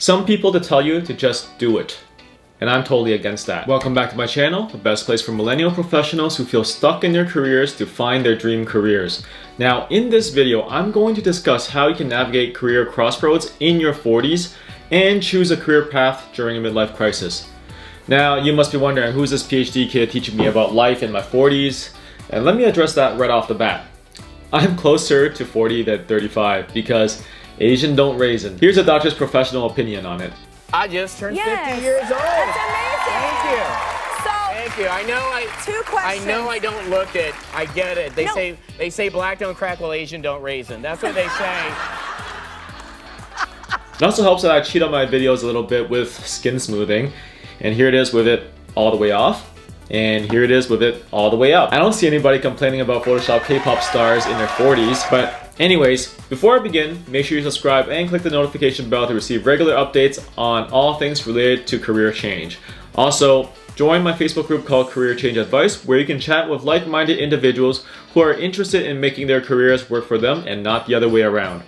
Some people to tell you to just do it, and I'm totally against that. Welcome back to my channel, the best place for millennial professionals who feel stuck in their careers to find their dream careers. Now, in this video, I'm going to discuss how you can navigate career crossroads in your 40s and choose a career path during a midlife crisis. Now, you must be wondering, who's this PhD kid teaching me about life in my 40s? And let me address that right off the bat. I'm closer to 40 than 35 because Asian don't raisin. Here's a doctor's professional opinion on it. I just turned 50 years old. That's amazing. Thank you. So, Thank you. two questions. I know I don't look it. I get it. They say black don't crack while Asian don't raisin. That's what they say. It also helps that I cheat on my videos a little bit with skin smoothing. And here it is with it all the way off. And here it is with it all the way up. I don't see anybody complaining about Photoshop K-pop stars in their 40s, but anyways, before I begin, make sure you subscribe and click the notification bell to receive regular updates on all things related to career change. Also, join my Facebook group called Career Change Advice, where you can chat with like-minded individuals who are interested in making their careers work for them and not the other way around.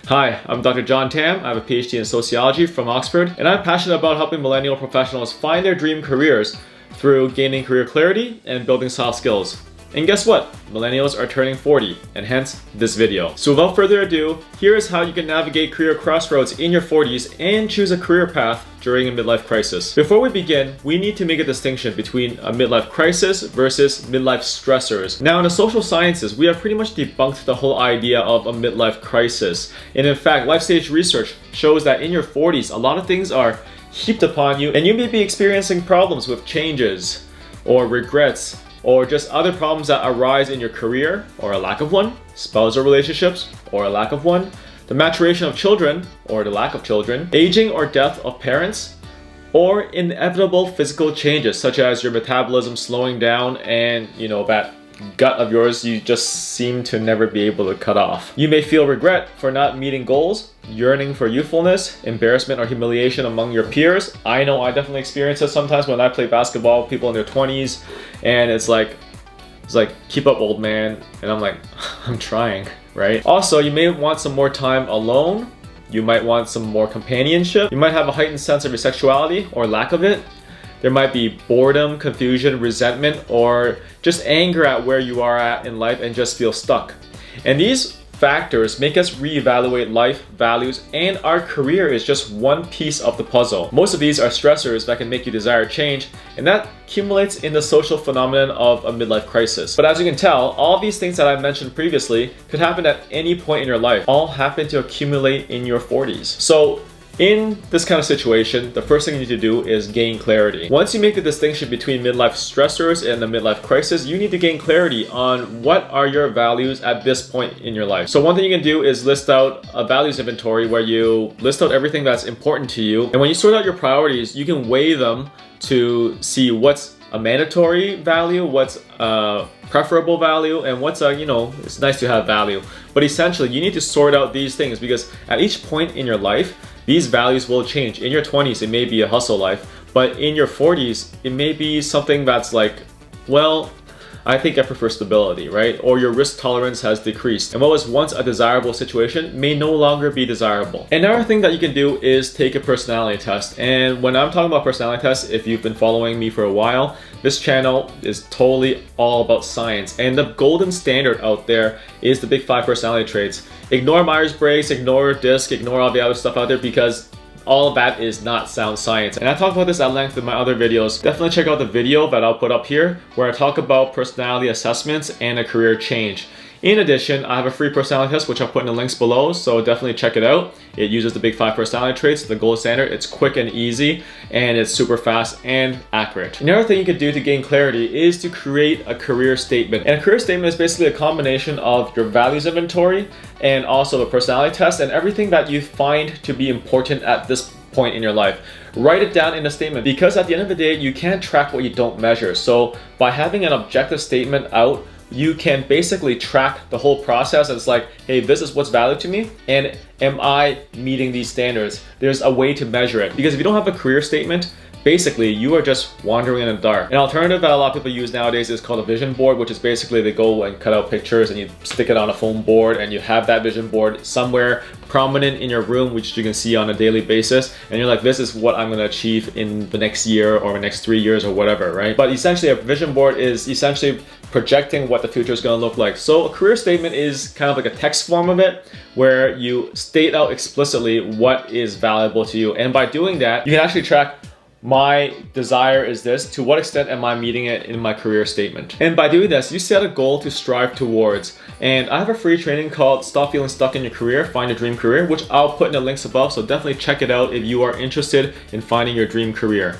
Hi, I'm Dr. John Tam. I have a PhD in sociology from Oxford, and I'm passionate about helping millennial professionals find their dream careers through gaining career clarity and building soft skills. And guess what? Millennials are turning 40, and hence this video. So without further ado, here is how you can navigate career crossroads in your 40s and choose a career path during a midlife crisis. Before we begin, we need to make a distinction between a midlife crisis versus midlife stressors. Now, in the social sciences, we have pretty much debunked the whole idea of a midlife crisis. And in fact, life stage research shows that in your 40s, a lot of things are heaped upon you, and you may be experiencing problems with changes or regrets or just other problems that arise in your career or a lack of one, spousal relationships or a lack of one, the maturation of children or the lack of children, aging or death of parents, or inevitable physical changes such as your metabolism slowing down and that gut of yours you just seem to never be able to cut off. You may feel regret for not meeting goals, yearning for youthfulness, embarrassment or humiliation among your peers. I know I definitely experience it sometimes when I play basketball with people in their 20s, and it's like keep up, old man, and I'm like, I'm trying, right? Also, you may want some more time alone. You might want some more companionship. You might have a heightened sense of your sexuality or lack of it. There might be boredom, confusion, resentment, or just anger at where you are at in life and just feel stuck. And these factors make us reevaluate life, values, and our career is just one piece of the puzzle. Most of these are stressors that can make you desire change, and that accumulates in the social phenomenon of a midlife crisis. But as you can tell, all these things that I mentioned previously could happen at any point in your life. All happen to accumulate in your 40s. So in this kind of situation, the first thing you need to do is gain clarity. Once you make the distinction between midlife stressors and the midlife crisis, you need to gain clarity on what are your values at this point in your life. So one thing you can do is list out a values inventory where you list out everything that's important to you. And when you sort out your priorities, you can weigh them to see what's a mandatory value, what's a preferable value, and what's a, it's nice to have value. But essentially, you need to sort out these things because at each point in your life, these values will change. In your 20s, it may be a hustle life, but in your 40s, it may be something that's like, well, I think I prefer stability, right? Or your risk tolerance has decreased. And what was once a desirable situation may no longer be desirable. Another thing that you can do is take a personality test. And when I'm talking about personality tests, if you've been following me for a while, this channel is totally all about science. And the golden standard out there is the big 5 personality traits. Ignore Myers-Briggs, ignore DISC, ignore all the other stuff out there because all of that is not sound science. And I talk about this at length in my other videos. Definitely check out the video that I'll put up here where I talk about personality assessments and a career change. In addition, I have a free personality test which I'll put in the links below, so definitely check it out. It uses the big 5 personality traits, the gold standard. It's quick and easy, and it's super fast and accurate. Another thing you could do to gain clarity is to create a career statement. And a career statement is basically a combination of your values inventory and also a personality test and everything that you find to be important at this point in your life. Write it down in a statement because at the end of the day, you can't track what you don't measure. So by having an objective statement out, you can basically track the whole process. It's like, hey, this is what's valued to me, and am I meeting these standards? There's a way to measure it. Because if you don't have a career statement, basically you are just wandering in the dark. An alternative that a lot of people use nowadays is called a vision board, which is basically they go and cut out pictures and you stick it on a foam board and you have that vision board somewhere prominent in your room, which you can see on a daily basis, and you're like, this is what I'm going to achieve in the next year or the next 3 years or whatever, right? But essentially a vision board is essentially projecting what the future is going to look like. So a career statement is kind of like a text form of it, where you state out explicitly what is valuable to you, and by doing that you can actually track, my desire is this, to what extent am I meeting it in my career statement? And by doing this, you set a goal to strive towards. And I have a free training called Stop Feeling Stuck in Your Career, Find Your Dream Career, which I'll put in the links above, so definitely check it out if you are interested in finding your dream career.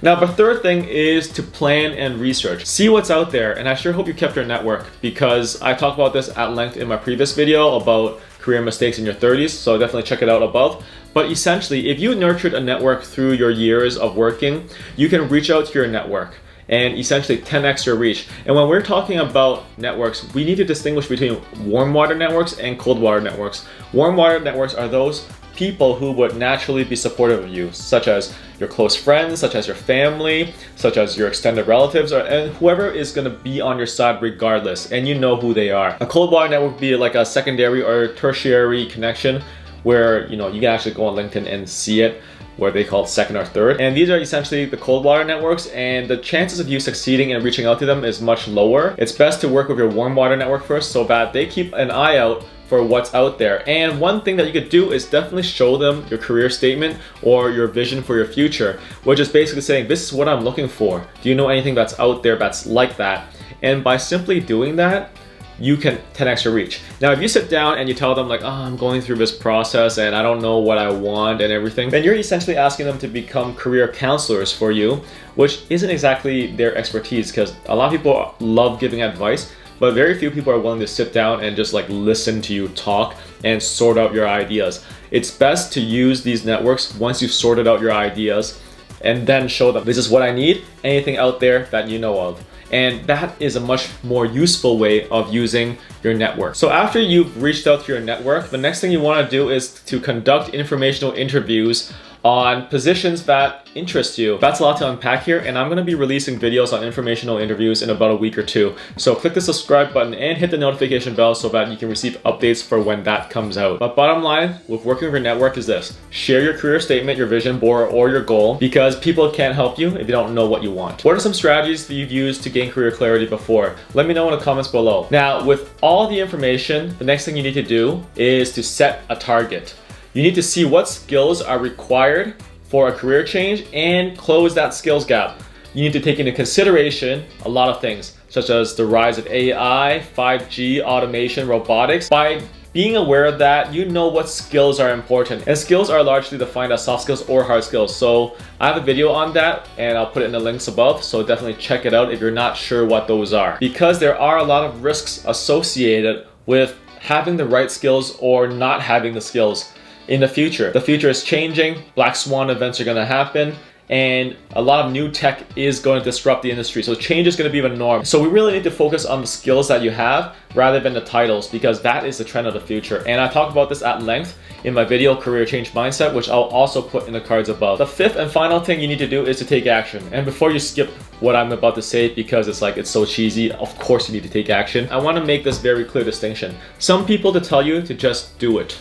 Now, the third thing is to plan and research. See what's out there, and I sure hope you kept your network, because I talked about this at length in my previous video about career mistakes in your 30s, so definitely check it out above. But essentially, if you nurtured a network through your years of working, you can reach out to your network and essentially 10x your reach. And when we're talking about networks, we need to distinguish between warm water networks and cold water networks. Warm water networks are those people who would naturally be supportive of you, such as your close friends, such as your family, such as your extended relatives, and whoever is going to be on your side regardless, and you know who they are. A cold water network would be like a secondary or tertiary connection, where you can actually go on LinkedIn and see it, where they call it second or third. And these are essentially the cold water networks, and the chances of you succeeding and reaching out to them is much lower. It's best to work with your warm water network first, so that they keep an eye out for what's out there. And one thing that you could do is definitely show them your career statement or your vision for your future, which is basically saying, this is what I'm looking for. Do you know anything that's out there that's like that? And by simply doing that, you can 10x your reach. Now, if you sit down and you tell them like, oh, I'm going through this process and I don't know what I want and everything, then you're essentially asking them to become career counselors for you, which isn't exactly their expertise, because a lot of people love giving advice, but very few people are willing to sit down and just like listen to you talk and sort out your ideas. It's best to use these networks once you've sorted out your ideas and then show them, this is what I need, anything out there that you know of. And that is a much more useful way of using your network. So after you've reached out to your network, the next thing you want to do is to conduct informational interviews on positions that interest you. That's a lot to unpack here, and I'm going to be releasing videos on informational interviews in about a week or two. So click the subscribe button and hit the notification bell so that you can receive updates for when that comes out. But bottom line with working with your network is this: share your career statement, your vision board, or your goal, because people can't help you if you don't know what you want. What are some strategies that you've used to gain career clarity before? Let me know in the comments below. Now, with all the information, the next thing you need to do is to set a target. You need to see what skills are required for a career change and close that skills gap. You need to take into consideration a lot of things, such as the rise of AI, 5G, automation, robotics. By being aware of that, you know what skills are important. And skills are largely defined as soft skills or hard skills. So I have a video on that and I'll put it in the links above. So definitely check it out if you're not sure what those are. Because there are a lot of risks associated with having the right skills or not having the skills in the future. The future is changing, black swan events are gonna happen, and a lot of new tech is going to disrupt the industry. So change is going to be the norm. So we really need to focus on the skills that you have rather than the titles, because that is the trend of the future. And I talked about this at length in my video, Career Change Mindset, which I'll also put in the cards above. The fifth and final thing you need to do is to take action. And before you skip what I'm about to say, because it's so cheesy, of course you need to take action, I want to make this very clear distinction. Some people to tell you to just do it,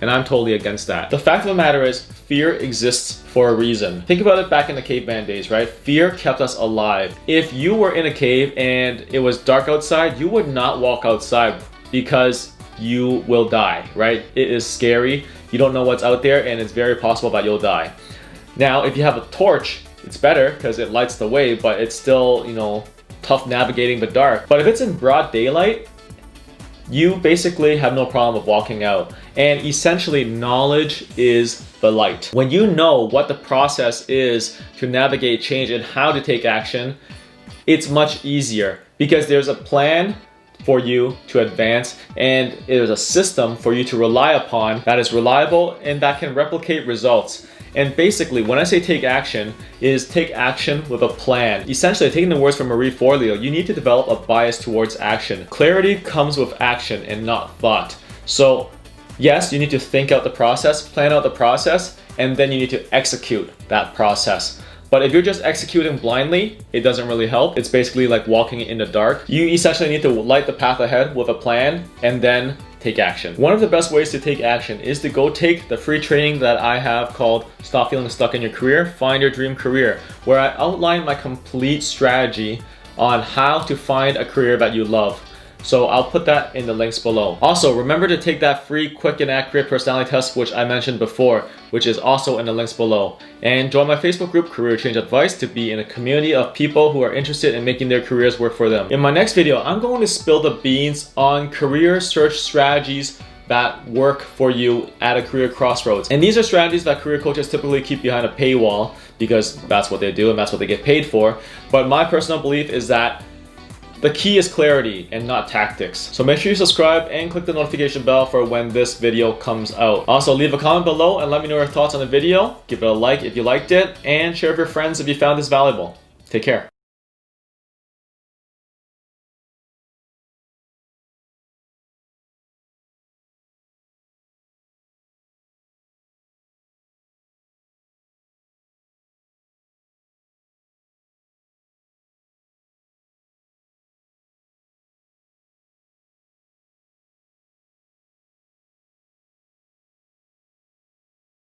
and I'm totally against that. The fact of the matter is, fear exists for a reason. Think about it back in the caveman days, right? Fear kept us alive. If you were in a cave and it was dark outside, you would not walk outside because you will die, right? It is scary. You don't know what's out there, and it's very possible that you'll die. Now, if you have a torch, it's better because it lights the way, but it's still, tough navigating the dark. But if it's in broad daylight, you basically have no problem with walking out. And essentially, knowledge is the light. When you know what the process is to navigate change and how to take action, it's much easier because there's a plan for you to advance, and there's a system for you to rely upon that is reliable and that can replicate results. And basically, when I say take action, is take action with a plan. Essentially, taking the words from Marie Forleo, you need to develop a bias towards action. Clarity comes with action and not thought. So yes, you need to think out the process, plan out the process, and then you need to execute that process. But if you're just executing blindly, it doesn't really help. It's basically like walking in the dark. You essentially need to light the path ahead with a plan and then take action. One of the best ways to take action is to go take the free training that I have called Stop Feeling Stuck in Your Career, Find Your Dream Career, where I outline my complete strategy on how to find a career that you love. So I'll put that in the links below. Also, remember to take that free quick and accurate personality test, which I mentioned before, which is also in the links below. And join my Facebook group, Career Change Advice, to be in a community of people who are interested in making their careers work for them. In my next video, I'm going to spill the beans on career search strategies that work for you at a career crossroads. And these are strategies that career coaches typically keep behind a paywall because that's what they do and that's what they get paid for. But my personal belief is that the key is clarity and not tactics. So make sure you subscribe and click the notification bell for when this video comes out. Also, leave a comment below and let me know your thoughts on the video. Give it a like if you liked it and share with your friends if you found this valuable. Take care.